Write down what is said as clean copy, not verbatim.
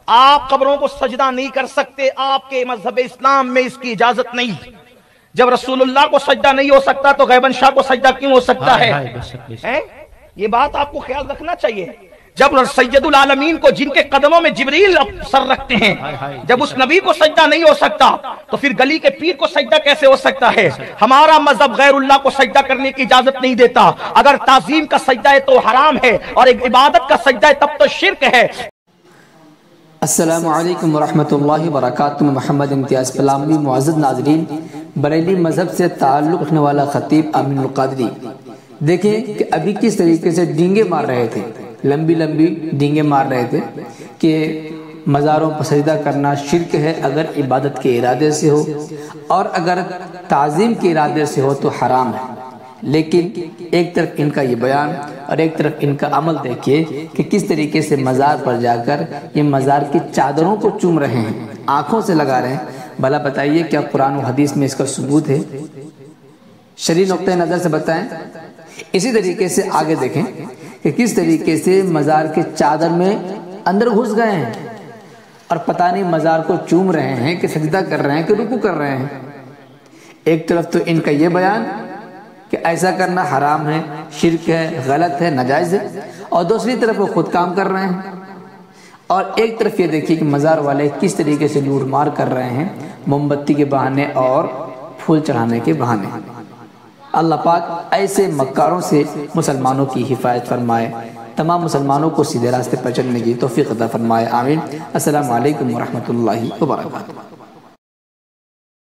آپ قبروں کو سجدہ نہیں کر سکتے، آپ کے مذہب اسلام میں اس کی اجازت نہیں۔ جب رسول اللہ کو سجدہ نہیں ہو سکتا تو غیبن شاہ کو سجدہ کیوں ہو سکتا ہے؟ یہ بات آپ کو خیال رکھنا چاہیے۔ جب سید العالمین کو جن کے قدموں میں جبریل سر رکھتے ہیں، جب اس نبی کو سجدہ نہیں ہو سکتا تو پھر گلی کے پیر کو سجدہ کیسے ہو سکتا ہے؟ ہمارا مذہب غیر اللہ کو سجدہ کرنے کی اجازت نہیں دیتا۔ اگر تعظیم کا سجدہ ہے تو حرام ہے، اور ایک عبادت کا سجدہ ہے تب تو شرک ہے۔ السلام علیکم ورحمۃ اللہ وبرکاتہ۔ محمد امتیاز پلامی، معزز ناظرین، بریلی مذہب سے تعلق رکھنے والا خطیب امین القادری، دیکھیں کہ ابھی کس طریقے سے ڈینگے مار رہے تھے، لمبی لمبی ڈینگے مار رہے تھے کہ مزاروں پر سجدہ کرنا شرک ہے اگر عبادت کے ارادے سے ہو، اور اگر تعظیم کے ارادے سے ہو تو حرام ہے۔ لیکن ایک طرف ان کا یہ بیان اور ایک طرف ان کا عمل دیکھیے کہ کس طریقے سے مزار پر جا کر یہ مزار کی چادروں کو چوم رہے ہیں، آنکھوں سے لگا رہے ہیں۔ بھلا بتائیے کیا قرآن و حدیث میں اس کا ثبوت ہے؟ شرعی نقطہ نظر سے بتائیں۔ اسی طریقے سے آگے دیکھیں کہ کس طریقے سے مزار کے چادر میں اندر گھس گئے ہیں اور پتہ نہیں مزار کو چوم رہے ہیں کہ سجدہ کر رہے ہیں کہ رکوع کر رہے ہیں۔ ایک طرف تو ان کا یہ بیان کہ ایسا کرنا حرام ہے، شرک ہے، غلط ہے، ناجائز ہے، اور دوسری طرف وہ خود کام کر رہے ہیں۔ اور ایک طرف یہ دیکھیے کہ مزار والے کس طریقے سے لوٹ مار کر رہے ہیں، موم بتی کے بہانے اور پھول چڑھانے کے بہانے۔ اللہ پاک ایسے مکاروں سے مسلمانوں کی حفاظت فرمائے، تمام مسلمانوں کو سیدھے راستے پر چلنے کی توفیق عطا فرمائے، آمین۔ السلام علیکم ورحمۃ اللہ وبرکاتہ۔